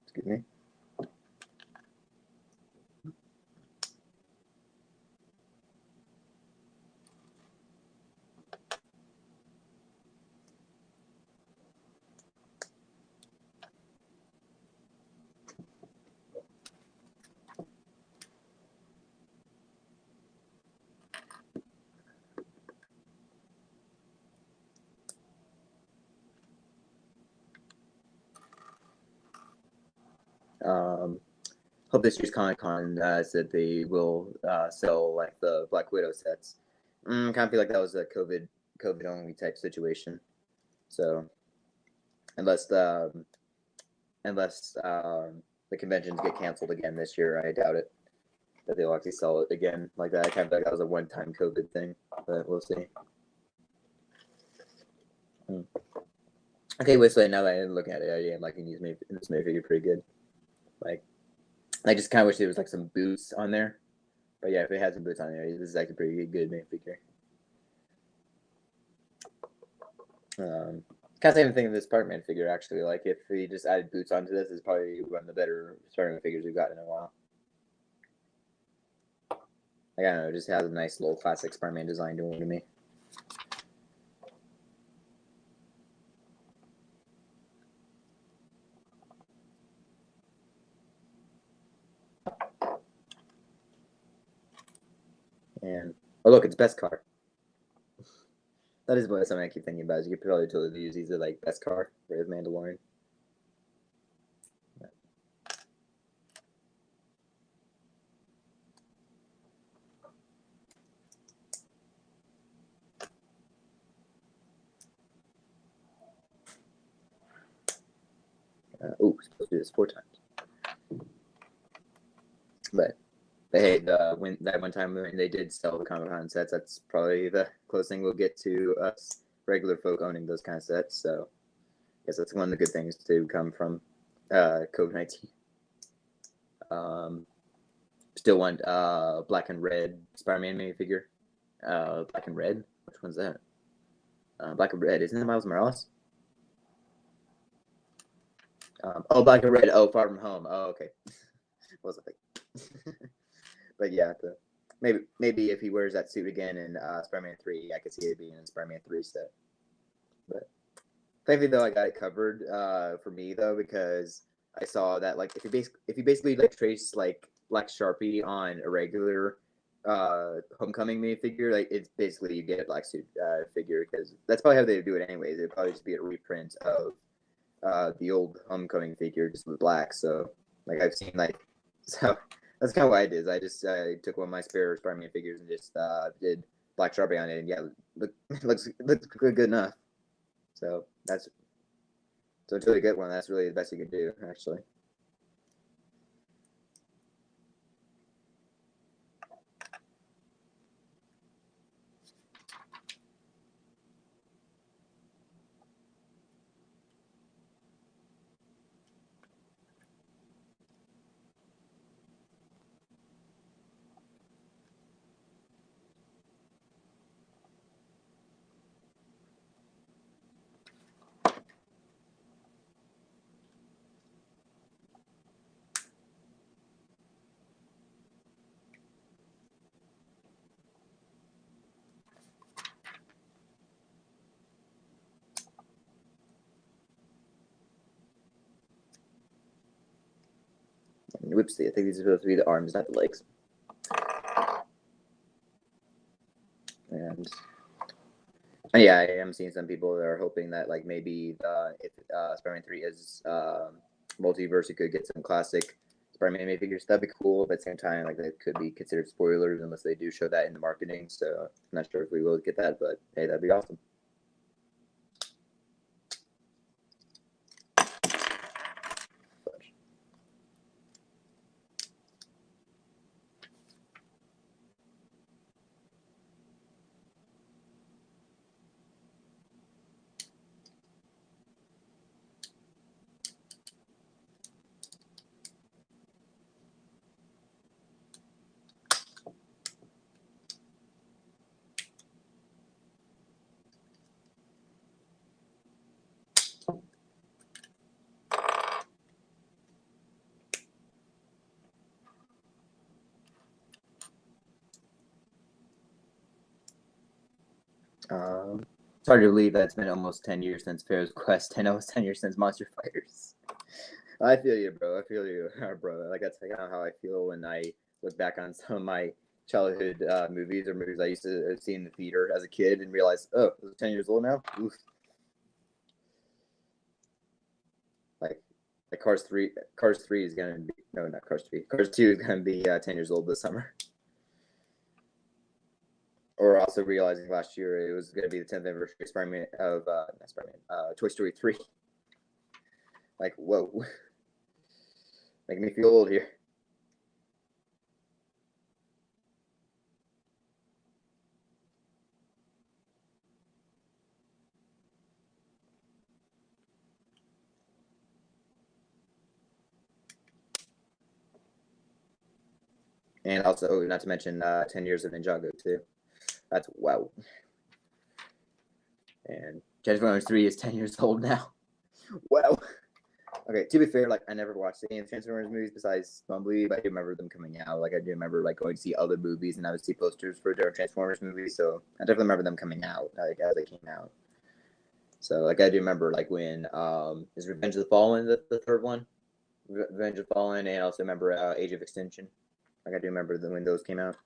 Excuse me. Hope this year's Comic-Con said they will sell like the Black Widow sets. Kind of feel like that was a COVID only type situation. So unless the conventions get canceled again this year, I doubt it that they'll actually sell it again like that. I kind of feel like that was a one-time COVID thing, but we'll see. Okay, wait. So now that I look at it, I am liking this minifigure pretty good. Like, I just kind of wish there was like some boots on there. But yeah, if it has some boots on there, this is actually pretty good minifigure. Kind of same thing with this Spider-Man figure actually. Like if we just added boots onto this, it's probably one of the better Spider-Man figures we've got in a while. Like, I don't know, it just has a nice little classic Spider-Man design to me. And oh look, it's Beskar. That is what something I keep thinking about. Is you could probably totally use these as like Beskar for his Mandalorian. Supposed to do this 4 times. But hey, that one time when they did sell the Comic-Con sets, that's probably the closest thing we'll get to us regular folk owning those kind of sets. So I guess that's one of the good things to come from COVID-19. Still want black and red Spider-Man minifigure. Black and red? Which one's that? Black and red. Isn't it Miles Morales? Black and red. Oh, Far From Home. Oh, okay. What was I thinking? But yeah, maybe if he wears that suit again in Spider-Man 3, I could see it being in Spider-Man 3 set. But thankfully, though, I got it covered for me though, because I saw that like if you basically like trace like Black Sharpie on a regular Homecoming minifigure, like it's basically you get a black suit figure, because that's probably how they do it anyways. It'd probably just be a reprint of the old Homecoming figure just with black. So like I've seen like That's kind of what I did. I just took one of my spare Spider-Man figures and just did black Sharpie on it, and yeah, looks good enough. So it's a really good one. That's really the best you can do, actually. Whoopsie, I think these are supposed to be the arms, not the legs. And yeah, I am seeing some people that are hoping that like maybe if Spider-Man 3 is multiverse, you could get some classic Spider-Man minifigures. That'd be cool, but at the same time, like that could be considered spoilers unless they do show that in the marketing. So I'm not sure if we will get that, but hey, that'd be awesome. It's hard to believe that it's been almost 10 years since Pharaoh's Quest and almost 10 years since Monster Fighters. I feel you, bro. I feel you, bro. Like that's kind of how I feel when I look back on some of my childhood movies or movies I used to see in the theater as a kid and realize, oh, I was 10 years old now. Oof. Like Cars 3 is gonna be not Cars 3. Cars 2 is gonna be 10 years old this summer. Or also realizing last year it was going to be the 10th anniversary of Toy Story 3. Like, whoa. Making me feel old here. And also, not to mention 10 years of Ninjago, too. That's wow. And Transformers 3 is 10 years old now. Wow. Okay, to be fair, like I never watched any of the Transformers movies besides Bumblebee, but I do remember them coming out. Like I do remember like going to see other movies and I would see posters for different Transformers movies. So I definitely remember them coming out, like as they came out. So like I do remember like when is Revenge of the Fallen the third one? Revenge of the Fallen, and also remember Age of Extinction. Like I do remember when those came out.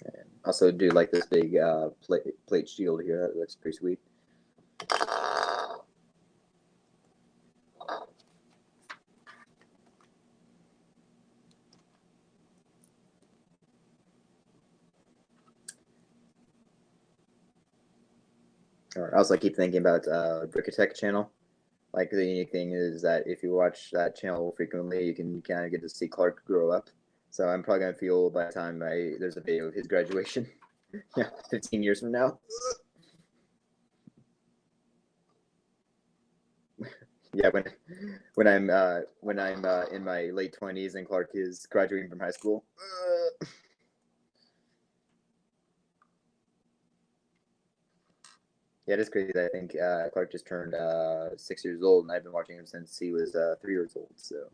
And also do like this big plate shield here. That looks pretty sweet. Or also, I keep thinking about Brickatech channel. Like the unique thing is that if you watch that channel frequently, you can kind of get to see Clark grow up. So I'm probably gonna feel by the time there's a video of his graduation. Yeah, 15 years from now. Yeah, when I'm in my late 20s and Clark is graduating from high school. Yeah, it is crazy that I think Clark just turned 6 years old, and I've been watching him since he was 3 years old. So.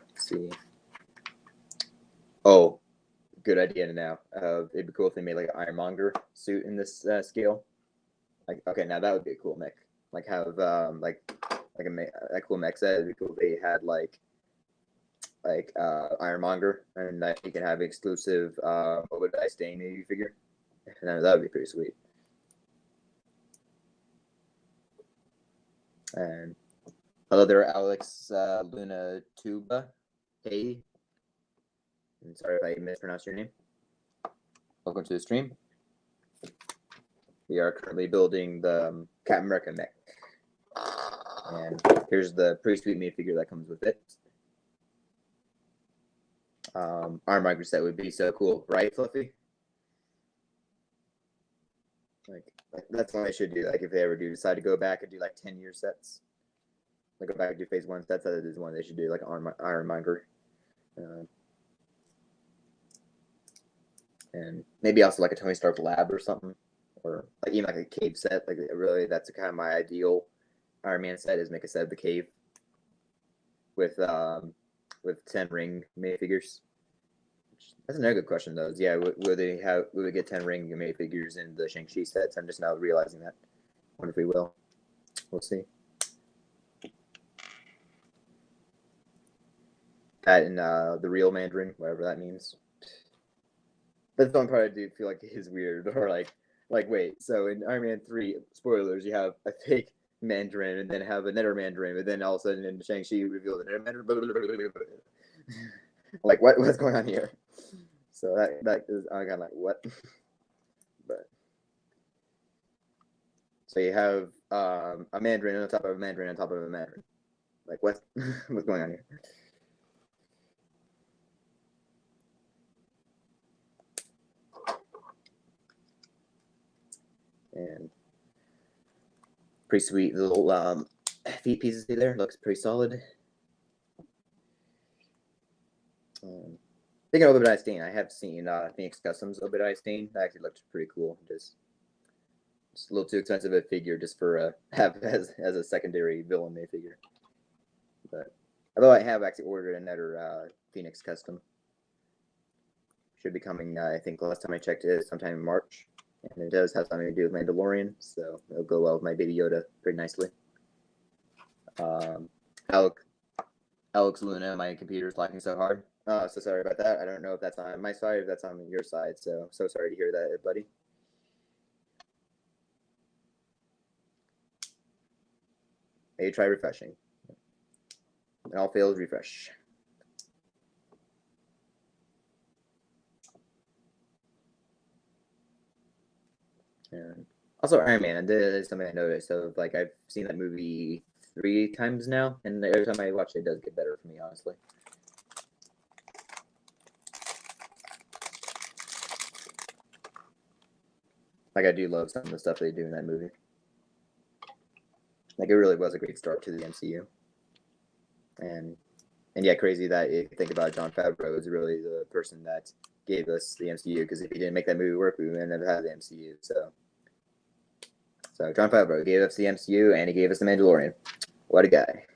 Let's see. Oh, good idea now. It'd be cool if they made like an Ironmonger suit in this scale. Like, okay, now that would be a cool mech. Like have a cool mech set. It'd be cool if they had Ironmonger, and that you can have exclusive what would I Stain maybe figure. And that would be pretty sweet. And hello there, Alex Luna Tuba. Hey, and sorry if I mispronounced your name. Welcome to the stream. We are currently building the Captain America mech. And here's the pretty sweet minifigure that comes with it. Ironmonger set would be so cool, right, Fluffy? Like that's what I should do. Like if they ever do decide to go back and do like 10-year sets, like go back and do phase 1 sets, that is one they should do, like Ironmonger. And maybe also like a Tony Stark lab or something, or like even like a cave set. Like really, that's kind of my ideal Iron Man set, is make a set of the cave with 10 ring minifigures. That's another good question, though. Yeah, will we get 10 ring minifigures in the Shang-Chi sets? I'm just now realizing that. Wonder if we will. We'll see. That and the real Mandarin, whatever that means. That's the one part I do feel like is weird, or like wait. So in Iron Man 3, spoilers, you have a fake Mandarin and then have another Mandarin, but then all of a sudden in Shang-Chi you reveal the Mandarin. Like what's going on here? So that is I got like what? But so you have a Mandarin on top of a Mandarin on top of a Mandarin. Like what? What's going on here? And pretty sweet little feet pieces there. Looks pretty solid. Thinking of Obadiah Stane, I have seen Phoenix Customs Obadiah Stane. That actually looked pretty cool. Just a little too expensive a figure just for have as a secondary villain figure. But although I have actually ordered another Phoenix Custom, should be coming. I think the last time I checked it, sometime in March, and it does have something to do with Mandalorian, so it'll go well with my Baby Yoda pretty nicely. Alex Luna, my computer's lacking so hard. So sorry about that. I don't know if that's on my side or if that's on your side. So sorry to hear that, buddy. Maybe try refreshing. And all fails refresh. And also Iron Man, and this is something I noticed. So like I've seen that movie 3 times now, and every time I watch it, it does get better for me, honestly. Like I do love some of the stuff they do in that movie. Like it really was a great start to the MCU. And yeah, crazy that if you think about it, Jon Favreau is really the person that gave us the MCU, because if he didn't make that movie work, we wouldn't have had the MCU. So Jon Favreau gave us the MCU, and he gave us the Mandalorian. What a guy.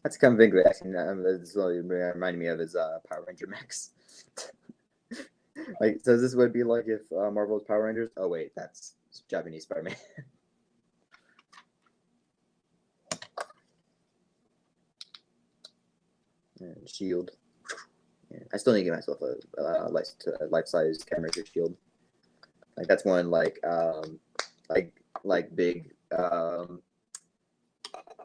That's kind of Vingrid, actually. That's what it reminded me of his Power Ranger Max. Like, so this would be like if Marvel's Power Rangers. Oh wait, that's Japanese Spider-Man. And Shield. Yeah, I still need to get myself a life-size camera shield. Like that's one like big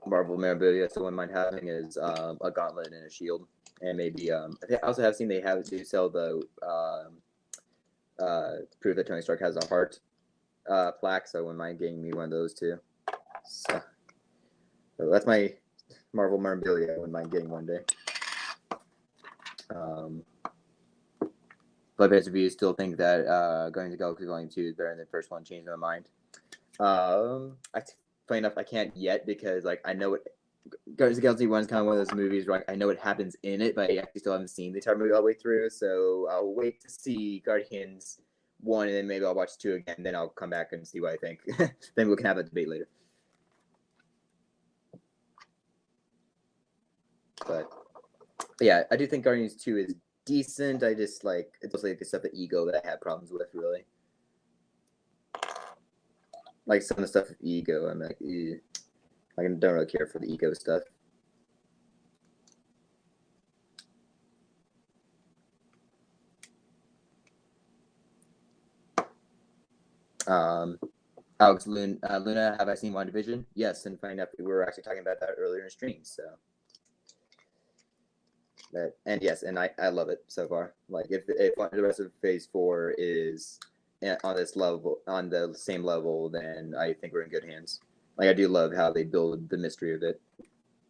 Marvel memorabilia. That's the one mind having is a gauntlet and a shield, and maybe I also have seen they have to sell the prove that Tony Stark has a heart plaque. So I wouldn't mind getting me one of those too. So that's my Marvel memorabilia. I wouldn't mind getting one day. But best reviews still think that going to Galaxy Volume 2 is better than the first one. Changed my mind. Funny enough, I can't yet because like I know it. Guardians of the Galaxy 1 is kind of one of those movies where like, I know what happens in it, but I actually still haven't seen the entire movie all the way through. So I'll wait to see Guardians 1, and then maybe I'll watch 2 again. Then I'll come back and see what I think. Then we can have a debate later. But yeah, I do think Guardians 2 is decent. I just like it's mostly like the stuff, the ego that I had problems with, really. Like some of the stuff with ego, I'm like, ew. I don't really care for the ego stuff. Alex Luna, have I seen WandaVision? Yes, and funny enough, we were actually talking about that earlier in stream. So, and yes, and I love it so far. Like if the rest of Phase 4 is on this level, on the same level, then I think we're in good hands. Like I do love how they build the mystery of it.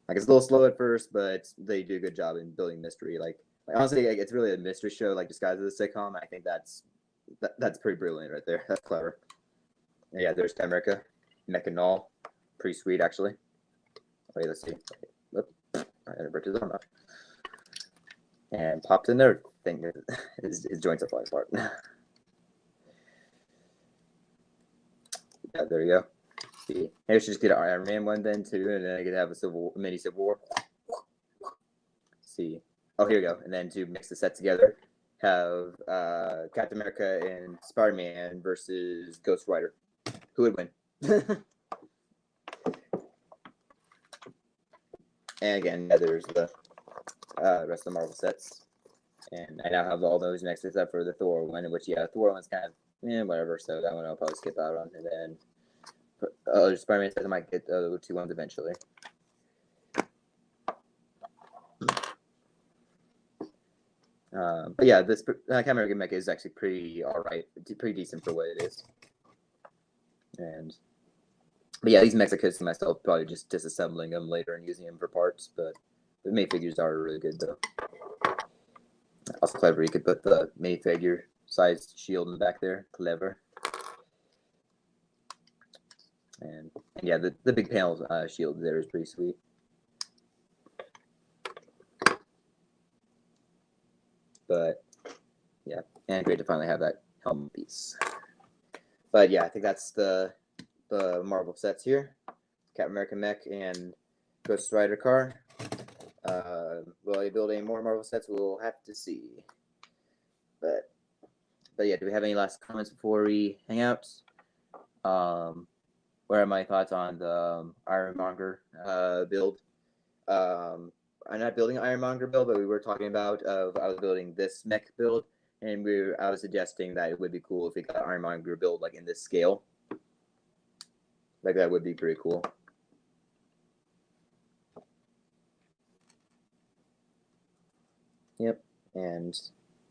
Like it's a little slow at first, but they do a good job in building mystery. Like honestly, like, it's really a mystery show, like disguised as a sitcom. I think that's pretty brilliant right there. That's clever. And yeah, there's America, Mechanol, pretty sweet actually. Wait, let's see. Whoop, I ripped his arm off. And popped in there. Thing his joints are falling apart. Yeah, there you go. See, maybe I should just get an Iron Man one then too, and then I could have a mini Civil War. See, oh here we go, and then to mix the set together, have Captain America and Spider-Man versus Ghostrider. Who would win? And again, yeah, there's the rest of the Marvel sets, and I now have all those mixed except for the Thor one, which yeah, Thor one's kind of whatever. So that one I'll probably skip out on, and then Spider-Man says I might get the other 2 ones eventually. But yeah, this Captain America mecha is actually pretty alright, pretty decent for what it is. But yeah, these mechs I could see myself probably just disassembling them later and using them for parts. But the minifigures are really good though. Also clever, you could put the minifigure sized shield in the back there. Clever. And yeah, the big panel shield there is pretty sweet. But yeah, and great to finally have that helmet piece. But yeah, I think that's the Marvel sets here. Captain America mech and Ghostrider car. Will I build any more Marvel sets? We'll have to see. But yeah, do we have any last comments before we hang out? What are my thoughts on the Ironmonger build? I'm not building an Ironmonger build, but we were talking about I was building this mech build, and I was suggesting that it would be cool if we got an Ironmonger build like in this scale. Like that would be pretty cool. Yep, and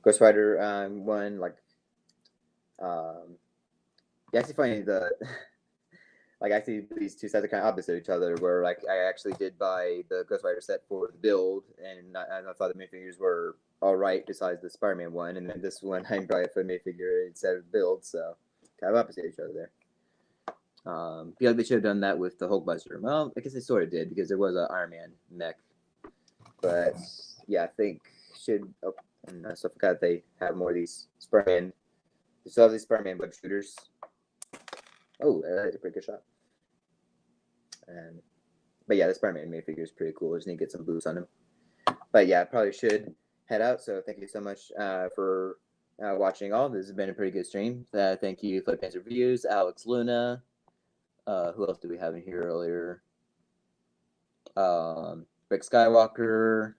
Ghostrider one like you actually find the like actually these two sets are kind of opposite of each other. Where like I actually did buy the Ghostrider set for the build, and I thought the minifigures were all right besides the Spider-Man one, and then this one I bought for minifigure instead of build, so kind of opposite each other there. Yeah, they should have done that with the Hulkbuster. Well, I guess they sort of did because there was an Iron Man mech, but yeah, I think should. Oh, and I still forgot they have more of these Spider-Man. They still have these Spider-Man web shooters. Oh, that's a pretty good shot. But yeah, the Spider-Man minifigure is pretty cool. I just need to get some boots on him. But yeah, I probably should head out. So thank you so much for watching all. This has been a pretty good stream. Thank you, Flip Answer Reviews, Alex Luna. Who else did we have in here earlier? Rick Skywalker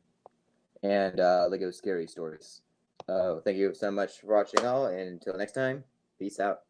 and Lego Scary Stories. Thank you so much for watching all, and until next time, peace out.